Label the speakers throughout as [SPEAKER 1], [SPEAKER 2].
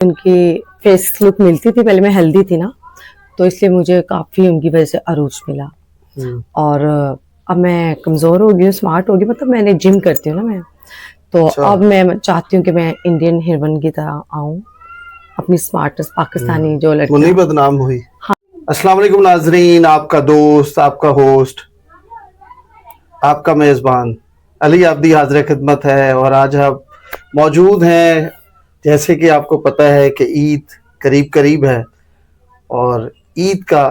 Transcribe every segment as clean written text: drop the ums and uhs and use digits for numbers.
[SPEAKER 1] उनकी face look मिलती थी, पहले मैं हेल्दी थी ना, तो इसलिए मुझे काफ़ी उनकी वजह से अरूज मिला। और अब मैं कमज़ोर हो गई हूँ, स्मार्ट हो गई, मतलब मैंने जिम करती हूँ ना मैं, तो अब मैं चाहती हूँ कि मैं इंडियन हीरोइन की तरह आऊँ, अपनी स्मार्टेस्ट पाकिस्तानी जो लड़की
[SPEAKER 2] नहीं बदनाम हुई। हाँ। अस्सलाम वालेकुम नाजरीन, आपका दोस्त, आपका होस्ट, आपका मेज़बान अली आब्दी हाज़िर खिदमत है। और आज आप मौजूद हैं, जैसे कि आपको पता है कि ईद करीब करीब है और ईद का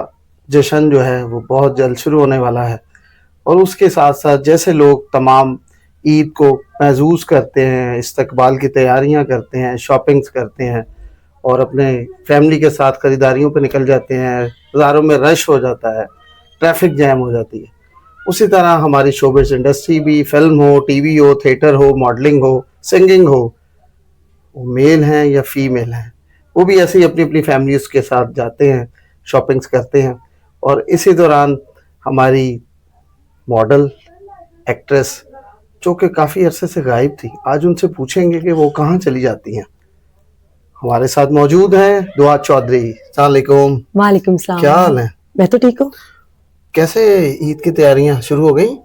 [SPEAKER 2] जश्न जो है वो बहुत जल्द शुरू होने वाला है। और उसके साथ साथ जैसे लोग तमाम ईद को महसूस करते हैं, इस्तकबाल की तैयारियां करते हैं, शॉपिंग्स करते हैं और अपने फैमिली के साथ ख़रीदारियों पर निकल जाते हैं, बाज़ारों में रश हो जाता है, ट्रैफिक जैम हो जाती है, उसी तरह हमारी शोबिज़ इंडस्ट्री भी, फिल्म हो, टीवी हो, थिएटर हो, मॉडलिंग हो, सिंगिंग हो, वो मेल हैं या फीमेल हैं, वो भी ऐसे ही अपनी अपनी फैमिलीज़ के साथ जाते हैं, शॉपिंग्स करते हैं। और इसी दौरान हमारी मॉडल, एक्ट्रेस जो कि काफ़ी अरसे से गायब थी, आज उनसे पूछेंगे कि वो कहाँ चली जाती हैं। हमारे साथ मौजूद हैं दुआ चौधरी। अस्सलाम वालेकुम।
[SPEAKER 1] वालेकुम सलाम।
[SPEAKER 2] क्या हाल है?
[SPEAKER 1] मैं तो ठीक हूँ।
[SPEAKER 2] कैसे ईद की तैयारियां शुरू हो गई?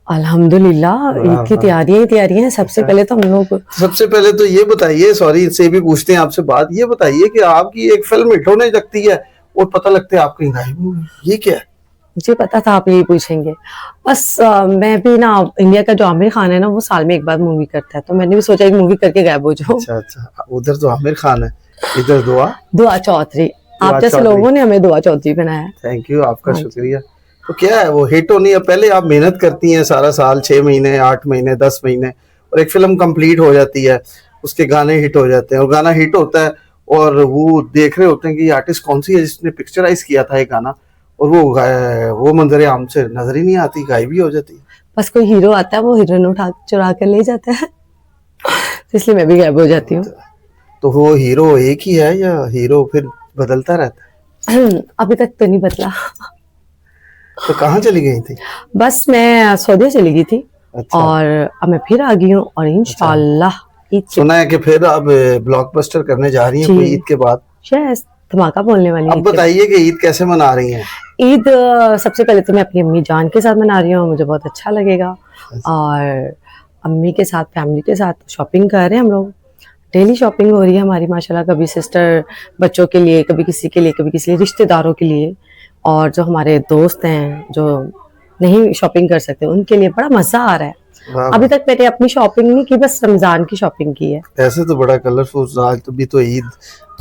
[SPEAKER 1] अल्हम्दुलिल्लाह, ईद की तैयारियां हैं। सबसे पहले तो हम लोग,
[SPEAKER 2] सबसे पहले तो ये बताइए, सॉरी से भी पूछते हैं आपसे बात, ये बताइए कि आपकी एक फिल्म हिट होने लगती है और पता लगता है आप कहीं गायब हो गई, ये क्या है?
[SPEAKER 1] मुझे पता था आप यही पूछेंगे। बस मैं भी ना, इंडिया का जो आमिर खान है ना, वो साल में एक बार मूवी करता है, तो मैंने भी सोचा एक मूवी करके गायब हो जाऊं।
[SPEAKER 2] अच्छा अच्छा, उधर तो आमिर खान है, इधर
[SPEAKER 1] दुआ चौधरी। आप जैसे लोगों ने हमें दुआ चौधरी बनाया।
[SPEAKER 2] थैंक यू, आपका
[SPEAKER 1] हाँ
[SPEAKER 2] शुक्रिया। तो क्या है वो हिट होनी है? पहले आप मेहनत करती हैं सारा साल, 6 महीने, 8 महीने, 10 महीने, और एक फिल्म कंप्लीट हो जाती है, उसके गाने हिट हो जाते हैं और गाना हिट होता है और वो देख रहे होते हैं कि ये आर्टिस्ट कौन सी है जिसने पिक्चराइज किया था ये गाना, और वो मंजर आम से नजर ही नहीं आती, गायब ही हो जाती है।
[SPEAKER 1] बस कोई हीरो आता है, वो हीरोइन उठा चुरा कर ले जाता है, इसलिए मैं भी गायब हो जाती हूँ।
[SPEAKER 2] तो वो हीरो एक ही है या हीरो फिर बदलता रहता है?
[SPEAKER 1] अभी तक तो नहीं बदला।
[SPEAKER 2] तो कहाँ चली गई थी?
[SPEAKER 1] बस मैं सऊदी चली गई थी।
[SPEAKER 2] अच्छा।
[SPEAKER 1] और अब मैं फिर आ गई हूँ और इंशाल्लाह ईद
[SPEAKER 2] सुना है कि फिर अब ब्लॉकबस्टर करने जा रही हैं कोई ईद के बाद?
[SPEAKER 1] शायद धमाका बोलने वाली।
[SPEAKER 2] अब बताइए कि ईद कैसे मना रही हैं?
[SPEAKER 1] ईद सबसे पहले तो मैं अपनी अम्मी जान के साथ मना रही हूँ, मुझे बहुत अच्छा लगेगा। और अम्मी के साथ, फैमिली के साथ शॉपिंग कर रहे हैं हम लोग। डेली शॉपिंग हो रही है हमारी माशाल्लाह, कभी सिस्टर बच्चों के लिए, कभी किसी के लिए, कभी किसी लिए, रिश्तेदारों के लिए, और जो हमारे दोस्त हैं जो नहीं शॉपिंग कर सकते उनके लिए। बड़ा मजा आ रहा है। अभी तक मैंने अपनी शॉपिंग नहीं की, बस रमजान की शॉपिंग की है।
[SPEAKER 2] ऐसे तो बड़ा कलरफुल, आज तो भी तो ईद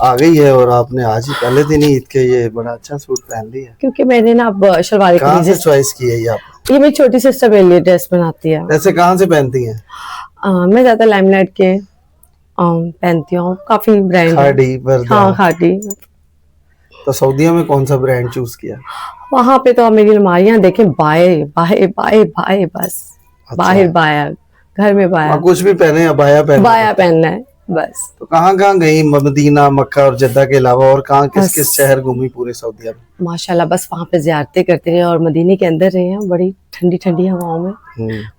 [SPEAKER 2] आ गई है और आपने आज ही पहले दिन ही ईद के ये बड़ा अच्छा सूट पहन लिया।
[SPEAKER 1] क्योंकि मैंने ना अब शलवार
[SPEAKER 2] कहाँ से चॉइस की है ये आप?
[SPEAKER 1] ये मेरी छोटी सिस्टर मेरे लिए ड्रेस बनाती है।
[SPEAKER 2] ऐसे कहाँ से पहनती हैं?
[SPEAKER 1] मैं ज्यादा लाइमलाइट के पहनती हूँ, काफी ब्रांड।
[SPEAKER 2] खाड़ी, बरदा।
[SPEAKER 1] हाँ, खाड़ी।
[SPEAKER 2] तो सऊदीया में कौन सा ब्रांड चूज किया?
[SPEAKER 1] वहां पे तो मेरी अलमारियां देखें, बाय बाय बाय बाय, बस बाहर बाया, घर में बाया,
[SPEAKER 2] कुछ भी पहने या बाया
[SPEAKER 1] पहनना है बस।
[SPEAKER 2] तो कहाँ कहाँ गई? मदीना, मक्का और जद्दा के अलावा और कहाँ, किस किस शहर घूमी पूरे सऊदीया में?
[SPEAKER 1] माशाल्लाह बस वहाँ पे ज़ियारतें करते रहे और मदीने के अंदर रहे हैं, बड़ी ठंडी ठंडी हवाओं में,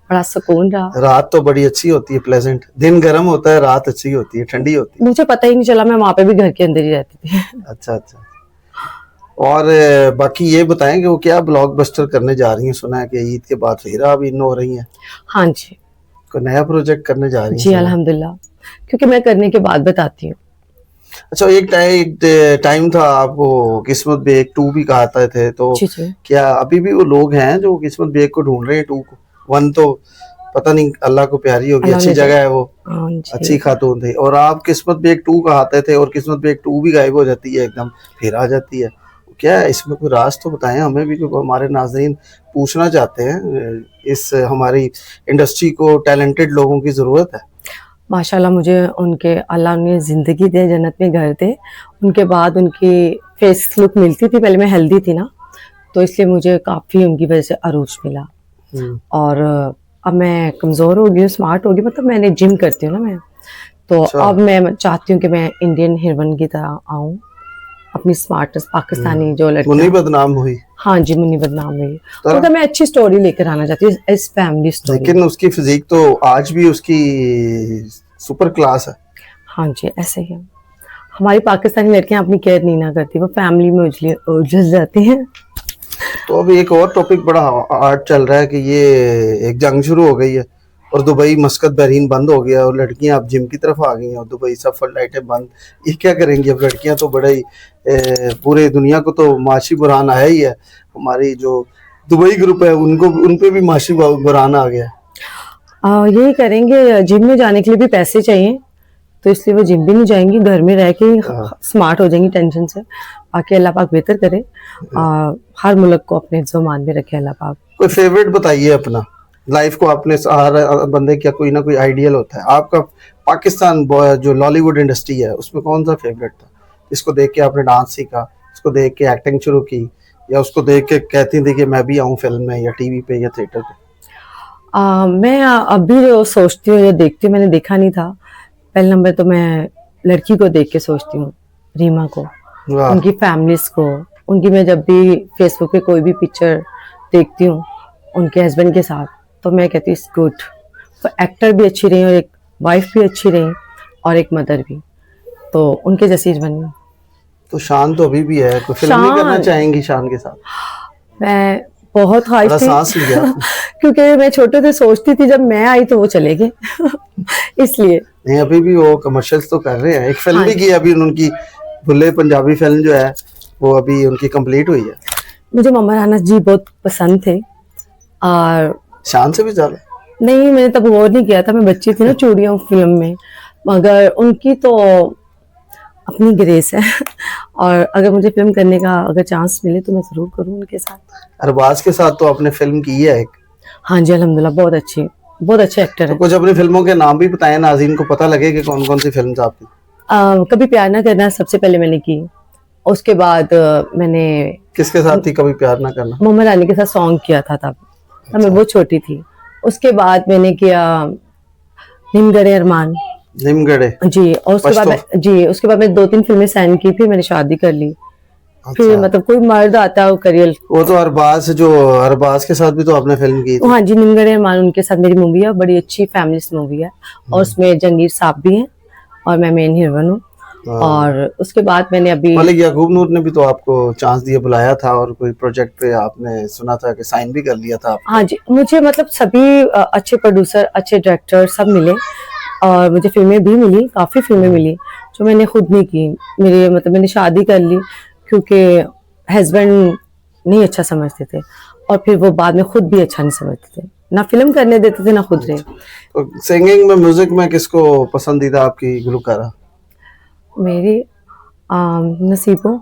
[SPEAKER 1] बड़ा सुकून रहा। रात
[SPEAKER 2] तो बड़ी अच्छी होती है, प्लेजेंट। दिन गर्म होता है, रात अच्छी होती है, ठंडी होती है।
[SPEAKER 1] मुझे पता ही नहीं चला, मैं वहाँ पे भी घर के अंदर ही रहती थी।
[SPEAKER 2] अच्छा अच्छा। और बाकी ये बताएं कि वो क्या ब्लॉकबस्टर करने जा रही हैं? सुना है कि ईद के बाद फिर आप इन हो रही हैं।
[SPEAKER 1] हाँ जी,
[SPEAKER 2] कोई नया प्रोजेक्ट करने जा रही हैं?
[SPEAKER 1] जी अल्हम्दुलिल्लाह, क्योंकि मैं करने के बाद बताती हूँ।
[SPEAKER 2] अच्छा, एक टाइम था आपको किस्मत बेग 2 भी कहते थे, तो क्या अभी भी वो लोग हैं जो किस्मत बेग को ढूंढ रहे हैं? 2 को 1 तो पता नहीं, अल्लाह को प्यारी होगी, अच्छी जगह है वो, अच्छी खातून थी। और आप किस्मत बेग 2 कहते थे और किस्मत बेग 2 भी गायब हो जाती है, एकदम फिर आ जाती है। क्या है इसमें? कोई राज तो बताएं हमें भी, क्योंकि हमारे नाज़रीन पूछना चाहते हैं। इस हमारी इंडस्ट्री को टैलेंटेड लोगों की ज़रूरत है।
[SPEAKER 1] माशाल्लाह मुझे उनके, अल्लाह ने ज़िंदगी दे, जन्नत में घर दे। उनके बाद उनकी फेस लुक मिलती थी, पहले मैं हेल्दी थी ना, तो इसलिए मुझे काफ़ी उनकी वजह से अरूज मिला। और अब मैं कमज़ोर हो गई हूँ, स्मार्ट हो गई, मतलब मैंने जिम करती हूँ ना मैं, तो अब मैं चाहती हूँ कि मैं इंडियन हीरोइन की तरह आऊँ, अपनी स्मार्टेस्ट पाकिस्तानी जो लड़की।
[SPEAKER 2] मुन्नी बदनाम हुई।
[SPEAKER 1] हाँ जी, मुन्नी बदनाम हुई। तो मैं अच्छी स्टोरी लेकर आना चाहती हूँ, इस फैमिली स्टोरी।
[SPEAKER 2] लेकिन उसकी फिजिक तो आज भी उसकी सुपर क्लास है।
[SPEAKER 1] हाँ जी, ऐसे ही है। हमारी पाकिस्तानी लड़कियां अपनी केयर नहीं ना करती, वो फैमिली में उलझ जाती हैं।
[SPEAKER 2] तो अभी एक और टॉपिक बड़ा आर्ट चल रहा है कि ये एक जंग शुरू हो गई है और दुबई मस्कत बहरीन बंद हो गया और लड़कियां अब जिम की तरफ आ गई हैं और दुबई सब फ्लाइटें बंद। ये क्या करेंगी अब लड़कियां? तो बड़ा ही पूरे दुनिया को तो माशी बुरहान आया ही है। हमारी जो दुबई ग्रुप है उनको उन पे भी माशी बुरहान आ गया है।
[SPEAKER 1] यही करेंगे, जिम में जाने के लिए भी पैसे चाहिए, तो इसलिए वो जिम भी नहीं जाएंगी, घर में रह के स्मार्ट हो जाएंगी टेंशन से। बाकी अल्लाह पाक बेहतर करे, हर मुल्क को अपने ज़मान में रखे अल्लाह पाक।
[SPEAKER 2] कोई फेवरेट बताइए अपना, लाइफ को आपने हर बंदे का कोई ना कोई आइडियल होता है। आपका पाकिस्तान जो लॉलीवुड इंडस्ट्री है उसमें कौन सा फेवरेट था, इसको देख के आपने डांस सीखा, इसको देख के एक्टिंग शुरू की, या उसको देख के कहती थी कि मैं भी आऊँ फिल्म में या टीवी पे या थिएटर पे?
[SPEAKER 1] मैं अभी जो सोचती हूँ, जो देखती हूँ, मैंने देखा नहीं था। पहले नंबर तो मैं लड़की को देख के सोचती हूँ, रीमा को,
[SPEAKER 2] वाह।
[SPEAKER 1] उनकी फैमिलीज को, उनकी मैं जब भी फेसबुक पे कोई भी पिक्चर देखती हूँ उनके हस्बैंड के साथ, तो मैं कहती हूँ गुड, तो एक्टर भी अच्छी रही और एक वाइफ भी अच्छी रही और एक मदर भी, तो उनके जैसी बनी।
[SPEAKER 2] तो शान तो अभी भी है, कोई फिल्म नहीं करना चाहेंगी शान के साथ?
[SPEAKER 1] मैं बहुत ख्वाहिश
[SPEAKER 2] बड़ा
[SPEAKER 1] थी
[SPEAKER 2] सांस लिया
[SPEAKER 1] क्योंकि मैं छोटे से सोचती थी जब मैं आई तो वो चले गए इसलिए।
[SPEAKER 2] नहीं, अभी भी वो कमर्शियल्स तो कर रहे हैं। एक फिल्म
[SPEAKER 1] हाँ।
[SPEAKER 2] भी की अभी उनकी, भुल्ले पंजाबी फिल्म जो है वो अभी उनकी कंप्लीट हुई है।
[SPEAKER 1] मुझे ममर अनस जी बहुत पसंद थे, और
[SPEAKER 2] शान से भी ज्यादा?
[SPEAKER 1] नहीं, मैंने तब गौर नहीं किया था, मैं बच्ची थी ना चूड़ियों फिल्म में, मगर उनकी तो अपनी ग्रेस है और अगर मुझे फिल्म करने का अगर चांस मिले तो मैं जरूर करूँ उनके साथ।
[SPEAKER 2] अरबाज के साथ तो आपने फिल्म की है एक?
[SPEAKER 1] हाँ जी, अल्हम्दुलिल्लाह, बहुत अच्छे एक्टर
[SPEAKER 2] तो
[SPEAKER 1] हैं।
[SPEAKER 2] कुछ अपनी फिल्मों के नाम भी बताएं, नाज़रीन को पता लगे कि कौन कौन सी फिल्म आपकी।
[SPEAKER 1] कभी प्यार ना करना सबसे पहले मैंने की, उसके बाद मैंने
[SPEAKER 2] किसके साथ थी कभी प्यार ना करना?
[SPEAKER 1] मोहम्मद अली के साथ सॉन्ग किया था, तब मैं बहुत छोटी थी। उसके बाद मैंने किया निमगढ़े अरमान
[SPEAKER 2] निमगढ़े
[SPEAKER 1] जी, और उसके बाद मैं 2-3 फिल्में साइन की, फिर मैंने शादी कर ली। फिर मतलब कोई मर्द आता है वो करियर।
[SPEAKER 2] वो तो अरबाज के साथ भी तो आपने फिल्म की थी।
[SPEAKER 1] हाँ जी, निमगढ़े अरमान उनके साथ मेरी मूवी है, बड़ी अच्छी फैमिलीस्ट मूवी है, और उसमें जंगीर साहब भी हैं और मैं मेन हीरोइन हूँ। और उसके बाद मैंने अभी
[SPEAKER 2] मलिक याकूब नूर ने भी तो आपको चांस दिया, बुलाया था, और कोई प्रोजेक्ट पे आपने सुना था कि साइन भी कर लिया था आप?
[SPEAKER 1] हाँ जी, मुझे मतलब सभी अच्छे प्रोड्यूसर, अच्छे डायरेक्टर सब मिले, और मुझे फिल्में भी मिली, काफी फिल्में मिली जो मैंने खुद नहीं की। मैंने शादी कर ली क्योंकि हस्बैंड नहीं अच्छा समझते थे, और फिर वो बाद में खुद भी अच्छा नहीं समझते थे, ना फिल्म करने देते थे ना खुद रहे।
[SPEAKER 2] तो सिंगिंग में, म्यूजिक में किसको पसंदीदा आपकी गुलकारा?
[SPEAKER 1] मेरी नसीबो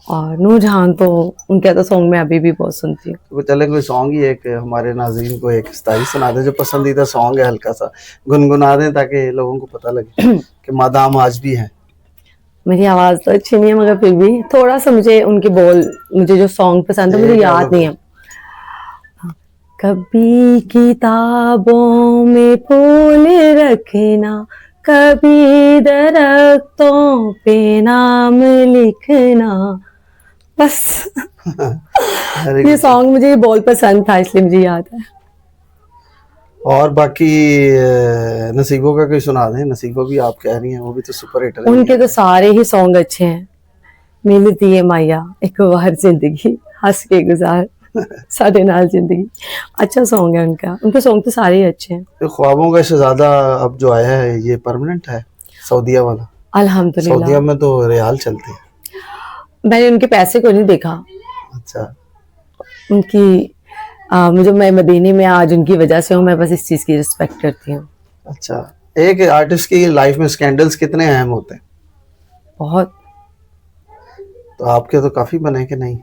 [SPEAKER 1] और नूरजहान, तो उनके तो सॉन्ग मैं अभी भी बहुत सुनती हूँ।
[SPEAKER 2] तो चले कोई सॉन्ग ही एक हमारे नाज़रीन को एक स्टाइल सुना दे, जो पसंदीदा सॉन्ग है, हल्का सा गुनगुना दें ताकि लोगों को पता लगे कि मादाम आज भी हैं।
[SPEAKER 1] मेरी आवाज तो अच्छी नहीं है, मगर फिर भी थोड़ा सा मुझे उनके बोल, मुझे जो सॉन्ग पसंद है मुझे याद नहीं है। कभी किताबों में फूल रखना, कभी दरख्तों पे नाम लिखना, बस ये सॉन्ग मुझे बहुत पसंद था इसलिए मुझे याद है।
[SPEAKER 2] और बाकी नसीबों का कोई सुना दें। नसीबों भी आप कह रही हैं, वो भी तो सुपर हिट है।
[SPEAKER 1] उनके तो सारे ही सॉन्ग अच्छे हैं। मिलती है माया एक बार जिंदगी, हंस के गुजार साढ़े नाल जिंदगी, अच्छा सॉन्ग है उनका। उनके सॉन्ग तो सारे ही अच्छे हैं।
[SPEAKER 2] तो ख्वाबों का शहजादा अब जो आया है ये परमानेंट है, सऊदीया वाला?
[SPEAKER 1] अल्हम्दुलिल्लाह।
[SPEAKER 2] सऊदीया में तो रियाल चलते हैं।
[SPEAKER 1] मैंने उनके पैसे को नहीं देखा।
[SPEAKER 2] अच्छा।
[SPEAKER 1] उनकी मुझे, मैं मदीने में आज उनकी वजह से हूँ, मैं बस इस चीज की रिस्पेक्ट करती हूँ।
[SPEAKER 2] अच्छा, एक आर्टिस्ट की लाइफ में स्कैंडल्स कितने अहम होते हैं?
[SPEAKER 1] बहुत।
[SPEAKER 2] तो आपके तो काफी बने कि नहीं?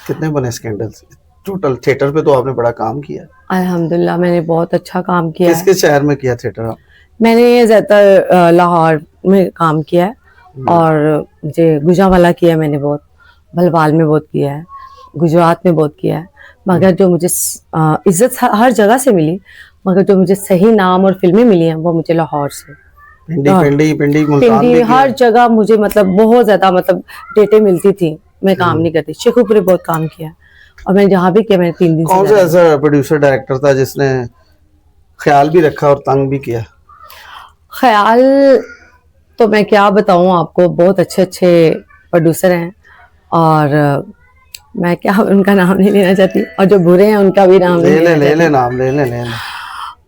[SPEAKER 2] कितने बने स्कैंडल्स टोटल? थिएटर पे तो आपने बड़ा काम किया।
[SPEAKER 1] अल्हम्दुलिल्लाह, मैंने बहुत अच्छा काम किया है।
[SPEAKER 2] किस शहर में किया थिएटर आप?
[SPEAKER 1] मैंने ज्यादातर लाहौर में काम किया है, और मुझे गुजरावाला किया है मैंने बहुत, भलवाल में बहुत किया है, गुजरात में बहुत किया है, मगर जो मुझे इज्जत हर जगह से मिली, मगर जो मुझे सही नाम और फिल्में मिली हैं वो मुझे लाहौर से। पिंडी हर जगह मुझे मतलब बहुत ज्यादा मतलब डेटे मिलती थी, मैं काम नहीं करती। शेखुपुरे बहुत काम किया, और मैंने जहाँ भी किया मैंने 3 दिन।
[SPEAKER 2] कौन सा ऐसा प्रोड्यूसर डायरेक्टर था जिसने ख्याल भी रखा और तंग भी किया?
[SPEAKER 1] ख्याल तो मैं क्या बताऊं आपको, बहुत अच्छे अच्छे प्रोड्यूसर हैं और मैं क्या उनका नाम नहीं लेना चाहती, और जो बुरे हैं उनका भी नाम नहीं लेना
[SPEAKER 2] ले ले
[SPEAKER 1] चाहती।
[SPEAKER 2] नाम ले ले।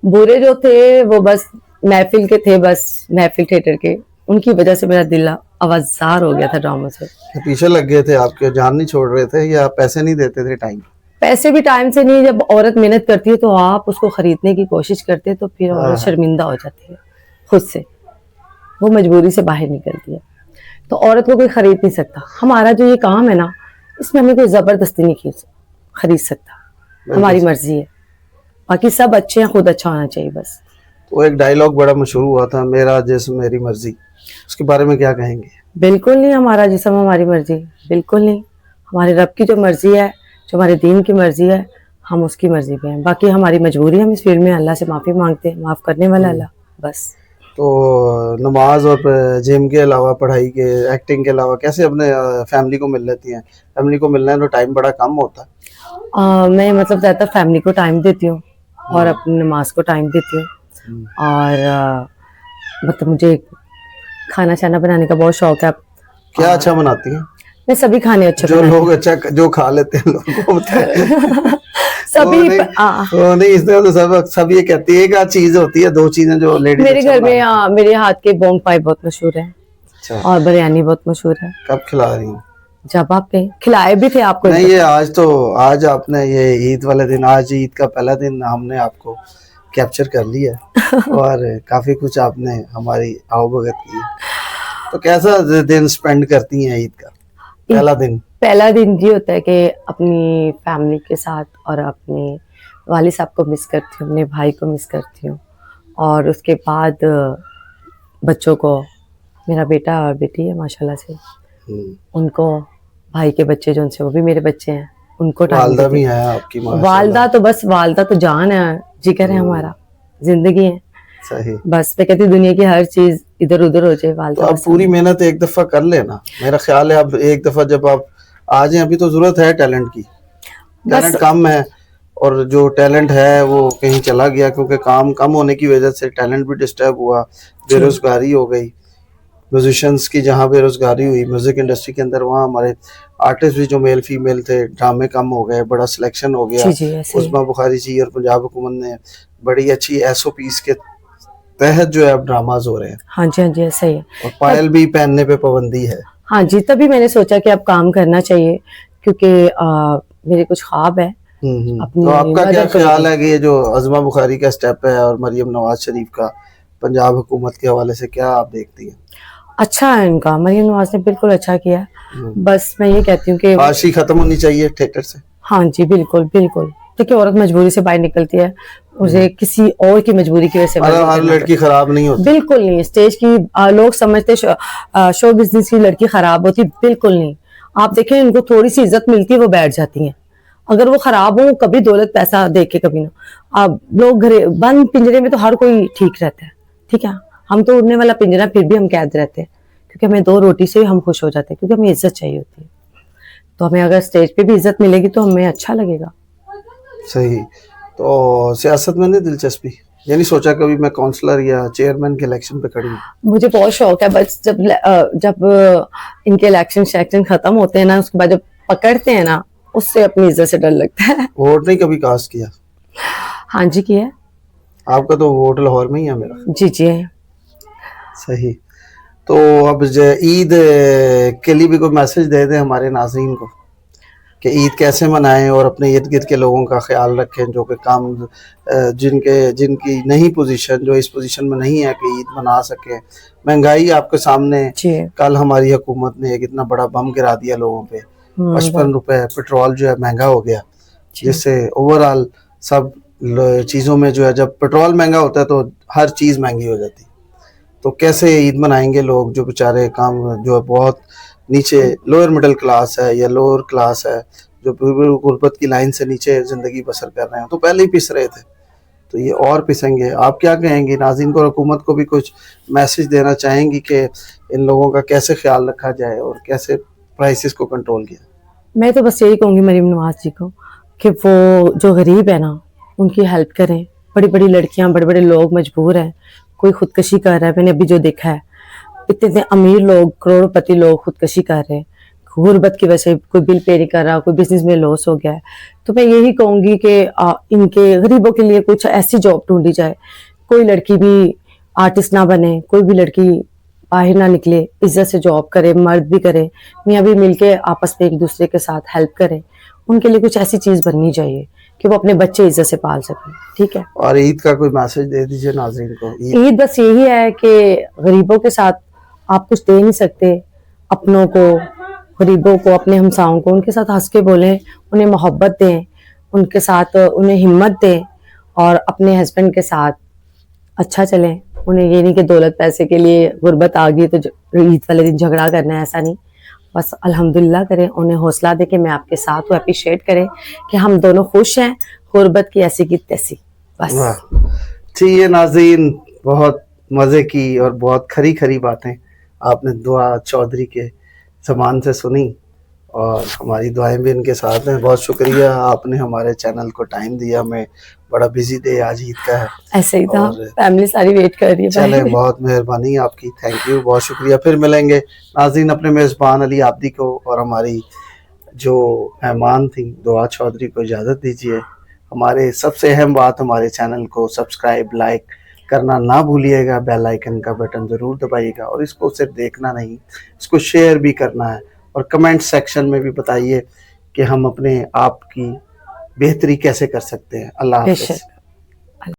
[SPEAKER 1] बुरे जो थे वो बस महफिल के थे, बस महफिल थिएटर के, उनकी वजह से मेरा दिल आवाजार हो गया था ड्रामा से।
[SPEAKER 2] पीछे लग गए थे आपके, जान नहीं छोड़ रहे थे, या पैसे नहीं देते थे टाइम?
[SPEAKER 1] पैसे भी टाइम से नहीं, जब औरत मेहनत करती है तो आप उसको खरीदने की कोशिश करते हैं तो फिर औरत शर्मिंदा हो जाती है खुद से, वो मजबूरी से बाहर निकलती है, तो औरत को कोई खरीद नहीं सकता। हमारा जो ये काम है ना, इसमें हमें कोई जबरदस्ती नहीं खरीद सकता, हमारी मर्जी है, बाकी सब अच्छे हैं, खुद अच्छा होना चाहिए बस।
[SPEAKER 2] वो एक डायलॉग बड़ा मशहूर हुआ था, मेरा जिस्म मेरी मर्जी, उसके बारे में क्या कहेंगे?
[SPEAKER 1] बिल्कुल नहीं हमारा जिस्म हमारी मर्जी, बिल्कुल नहीं। हमारे रब की जो मर्जी है, जो हमारे दीन की मर्जी है, हम उसकी मर्जी पे हैं। बाकी हमारी मजबूरी है, हम इस फील्ड में अल्लाह से माफ़ी मांगते हैं, माफ़ करने वाला अल्लाह बस।
[SPEAKER 2] तो नमाज और जिम के अलावा, पढ़ाई के, एक्टिंग के अलावा कैसे अपने फैमिली को मिल लेती हैं? फैमिली को मिलना है तो टाइम बड़ा कम होता है।
[SPEAKER 1] मैं मतलब ज़्यादातर फैमिली को टाइम देती हूँ और अपनी नमाज को टाइम देती हूँ, और मतलब मुझे खाना शाना बनाने का बहुत शौक है।
[SPEAKER 2] क्या अच्छा बनाती हैं?
[SPEAKER 1] मैं सभी खाने अच्छे
[SPEAKER 2] जो लोग अच्छा जो खा लेते हैं लोगों को बताएं।
[SPEAKER 1] सभी
[SPEAKER 2] वो नहीं इस तरह तो सब ये कहती है, एक आध चीज होती है, दो चीजें जो लेडीज
[SPEAKER 1] मेरे घर में मेरे हाथ के बोंग पाई बहुत मशहूर है।
[SPEAKER 2] अच्छा।
[SPEAKER 1] और बिरयानी बहुत मशहूर है।
[SPEAKER 2] कब खिला रही हूँ?
[SPEAKER 1] जब आप खिलाए भी थे आपको।
[SPEAKER 2] नहीं, ये आज आपने ये ईद वाले दिन, आज ईद का पहला दिन हमने आपको कैप्चर कर लिया और काफी कुछ आपने हमारी आवभगत की। तो कैसा दिन स्पेंड करती हैं ईद का पहला दिन? पहला दिन
[SPEAKER 1] ये होता है कि अपनी फैमिली के साथ और अपने वालिद साहब को मिस करती हूँ, अपने भाई को मिस करती हूँ, और उसके बाद बच्चों को, मेरा बेटा और बेटी है माशाल्लाह से, उनको, भाई के बच्चे जो उनसे, वो भी मेरे बच्चे हैं, उनको
[SPEAKER 2] वालदा भी है आपकी?
[SPEAKER 1] वालदा तो बस, वालदा तो जान है, जिगर है हमारा, जिंदगी है।
[SPEAKER 2] सही।
[SPEAKER 1] बस मैं कहती दुनिया की हर चीज इधर उधर हो जाए, वालदा।
[SPEAKER 2] तो आप पूरी मेहनत एक दफा कर लेना, मेरा ख्याल है। अब एक दफा जब आप आ जाए, अभी तो जरूरत है टैलेंट की, टैलेंट कम है, और जो टैलेंट है वो कहीं चला गया, क्योंकि काम कम होने की वजह से टैलेंट भी डिस्टर्ब हुआ, बेरोजगारी हो गई। म्यूजिशियंस की जहाँ बेरोजगारी हुई म्यूजिक इंडस्ट्री के अंदर, वहाँ हमारे आर्टिस्ट भी जो मेल फीमेल थे, ड्रामे कम हो गए, बड़ा सिलेक्शन हो गया। उस्मा बुखारी जी और पंजाब हुकूमत ने बड़ी अच्छी SOPs के तहत जो है अब ड्रामाज हो रहे हैं।
[SPEAKER 1] हाँ जी, हाँ जी, ऐसा ही है।
[SPEAKER 2] और पायल भी पहनने पे पाबंदी है।
[SPEAKER 1] हाँ जी, तभी मैंने सोचा कि अब काम करना चाहिए, क्योंकि मेरे कुछ ख्वाब है।
[SPEAKER 2] तो आपका क्या ख्याल है कि ये जो अज़मा बुखारी का स्टेप है और मरियम नवाज शरीफ का पंजाब हुकूमत के हवाले से, क्या आप देखती हैं?
[SPEAKER 1] अच्छा है इनका, मरियम नवाज ने बिल्कुल अच्छा किया। बस मैं ये कहती हूँ कि
[SPEAKER 2] फाशी खत्म होनी चाहिए थिएटर से।
[SPEAKER 1] हाँ जी, बिल्कुल बिल्कुल। देखिए, औरत मजबूरी से बाहर निकलती है, उसे किसी और की मजबूरी की वजह से।
[SPEAKER 2] हर लड़की खराब नहीं होती, बिल्कुल
[SPEAKER 1] नहीं। स्टेज की लोग समझते शो बिजनेस की लड़की खराब होती, बिल्कुल नहीं। आप देखें, इनको थोड़ी सी इज्जत मिलती है, वो बैठ जाती हैं। अगर वो खराब हो, कभी दौलत पैसा देके कभी ना। अब लोग घरे बंद पिंजरे में तो हर कोई ठीक रहता है, ठीक है। हम तो उड़ने वाला पिंजरा, फिर भी हम कैद रहते हैं, क्योंकि हमें 2 रोटी से हम खुश हो जाते हैं, क्योंकि हमें इज्जत चाहिए होती है। तो हमें अगर स्टेज पे भी इज्जत मिलेगी तो हमें अच्छा लगेगा।
[SPEAKER 2] सही। तो सियासत में नहीं दिलचस्पी, यानी सोचा कभी मैं काउंसलर या चेयरमैन के इलेक्शन पे खड़ी हूँ?
[SPEAKER 1] मुझे बहुत शौक है, बस जब इनके इलेक्शन खत्म होते हैं ना, उसके बाद जब पकड़ते हैं ना, उससे अपनी इज्जत से डर लगता है।
[SPEAKER 2] वोट नहीं कभी कास्ट किया?
[SPEAKER 1] हाँ जी, किया है।
[SPEAKER 2] आपका तो वोट लाहौर में ही है, मेरा।
[SPEAKER 1] जी जी है।
[SPEAKER 2] सही। तो अब ईद के लिए भी कोई मैसेज दे दें हमारे नाज़रीन को कि ईद कैसे मनाएं और अपने इर्द गिर्द के लोगों का ख्याल रखें, जो कि काम जिनकी नहीं पोजीशन, जो इस पोजीशन में नहीं है कि ईद मना सके। महंगाई आपके सामने, कल हमारी हुकूमत ने एक इतना बड़ा बम गिरा दिया लोगों पे, 55 रुपए पेट्रोल जो है महंगा हो गया, जिससे ओवरऑल सब चीज़ों में जो है, जब पेट्रोल महंगा होता है तो हर चीज़ महंगी हो जाती है। तो कैसे ईद मनाएंगे लोग जो बेचारे काम जो है बहुत नीचे लोअर मिडिल क्लास है या लोअर क्लास है, जो गुर्बत की लाइन से नीचे ज़िंदगी बसर कर रहे हैं, तो पहले ही पिस रहे थे, तो ये और पिसेंगे। आप क्या कहेंगे नाज़रीन को, हुकूमत को भी कुछ मैसेज देना चाहेंगी कि इन लोगों का कैसे ख्याल रखा जाए और कैसे प्राइसेस को कंट्रोल किया?
[SPEAKER 1] मैं तो बस यही कहूँगी मरीम नवाज जी को कि वो जो गरीब है ना, उनकी हेल्प करें। बड़ी बड़ी लड़कियां, बड़े बड़े लोग मजबूर हैं, कोई खुदकशी कर रहा है, मैंने अभी जो देखा है, इतने इतने अमीर लोग, करोड़पति लोग खुदकशी कर रहे हैं गुर्बत की वजह से, कोई बिल पे नहीं कर रहा, कोई बिजनेस में लॉस हो गया है। तो मैं यही कहूंगी कि इनके गरीबों के लिए कुछ ऐसी जॉब ढूंढी जाए। कोई लड़की भी आर्टिस्ट ना बने, कोई भी लड़की बाहर ना निकले, इज्जत से जॉब करे, मर्द भी करे, मियाँ भी मिलके आपस में एक दूसरे के साथ हेल्प करें। उनके लिए कुछ ऐसी चीज बननी चाहिए कि वो अपने बच्चे इज्जत से पाल सकें। ठीक है।
[SPEAKER 2] और ईद का कोई मैसेज दे दीजिए नाज़रीन को।
[SPEAKER 1] ईद बस यही है कि गरीबों के साथ आप कुछ दे नहीं सकते, अपनों को, गरीबों को, अपने हमसाओं को उनके साथ हंस के बोलें, उन्हें मोहब्बत दें, उनके साथ उन्हें हिम्मत दें और अपने हस्बैंड के साथ अच्छा चलें। उन्हें ये नहीं कि दौलत पैसे के लिए गुर्बत आ गई तो ईद वाले दिन झगड़ा करना है, ऐसा नहीं। बस अल्हम्दुलिल्लाह करें, उन्हें हौसला दे कि मैं आपके साथ हूँ, अप्रिशिएट करें कि हम दोनों खुश हैं, गुर्बत की ऐसी की तैसी। बस
[SPEAKER 2] ठीक है नाज़रीन, बहुत मज़े की और बहुत खरी खरी बातें आपने दुआ चौधरी के ज़बान से सुनी और हमारी दुआएं भी इनके साथ हैं। बहुत शुक्रिया, आपने हमारे चैनल को टाइम दिया। हमें बड़ा बिजी डे आज ईद का है।
[SPEAKER 1] ऐसे ही था,
[SPEAKER 2] और
[SPEAKER 1] फैमिली सारी वेट कर रही है।
[SPEAKER 2] चले, बहुत मेहरबानी आपकी, थैंक यू, बहुत शुक्रिया। फिर मिलेंगे नाज़रीन। अपने मेज़बान अली आब्दी को और हमारी जो मेहमान थी दुआ चौधरी को इजाज़त दीजिए। हमारे सबसे अहम बात, हमारे चैनल को सब्सक्राइब, लाइक करना ना भूलिएगा, बेल आइकन का बटन ज़रूर दबाइएगा और इसको सिर्फ देखना नहीं, इसको शेयर भी करना है और कमेंट सेक्शन में भी बताइए कि हम अपने आप की बेहतरी कैसे कर सकते हैं। अल्लाह हाफ़िज़।